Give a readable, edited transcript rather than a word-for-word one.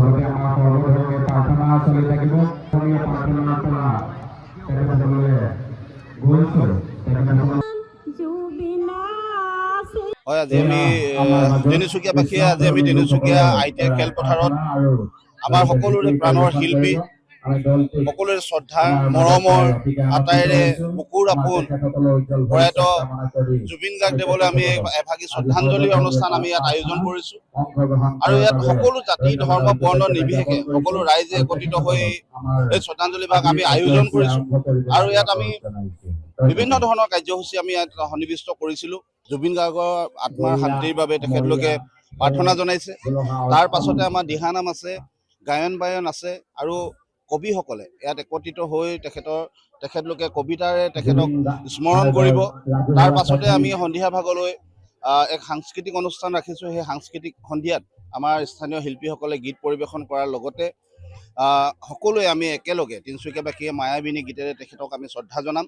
লগতে আমাৰ সৰ্বধৰ্মীয় প্ৰাৰ্থনা চলি থাকিব। প্ৰাৰ্থনাৰ পৰা তেখেতসকলে গৈছোঁ। হয়, আজি আমি তিনিচুকীয়াবাসীয়ে তিনিচুকীয়া ITI খেলপথাৰত আমাৰ সকলোৰে প্ৰাণৰ শিল্পী, সকলোৰে শ্ৰদ্ধা মৰমৰ আটাইৰে বুকুৰ আপোন প্ৰয়াত জুবিন গাৰ্গদেৱলৈ আমি এভাগি শ্ৰদ্ধাঞ্জলি অনুষ্ঠান আমি ইয়াত আয়োজন কৰিছোঁ। আৰু ইয়াত সকলো জাতি ধৰ্ম বৰ্ণ নিৰ্বিশেষে সকলো ৰাইজে একত্ৰিত হৈ এই শ্ৰদ্ধাঞ্জলি ভাগ আমি আয়োজন কৰিছোঁ। আৰু ইয়াত আমি বিভিন্ন ধৰণৰ কাৰ্যসূচী আমি ইয়াত সন্নিৱিষ্ট কৰিছিলোঁ। জুবিন গাৰ্গৰ আত্মাৰ শান্তিৰ বাবে তেখেতলোকে প্ৰাৰ্থনা জনাইছে। তাৰ পাছতে আমাৰ দিহানাম আছে, গায়ন বায়ন আছে আৰু কবিসকলে ইয়াত একত্ৰিত হৈ তেখেতলোকে কবিতাৰে তেখেতক স্মৰণ কৰিব। তাৰ পাছতে আমি সন্ধিয়া ভাগলৈ এক সাংস্কৃতিক অনুষ্ঠান ৰাখিছোঁ। সেই সাংস্কৃতিক সন্ধিয়াত আমাৰ স্থানীয় শিল্পীসকলে গীত পৰিৱেশন কৰাৰ লগতে সকলোৱে আমি একেলগে তিনিচুকীয়াবাসীয়ে মায়াবিনী গীতেৰে তেখেতক আমি শ্ৰদ্ধা জনাম।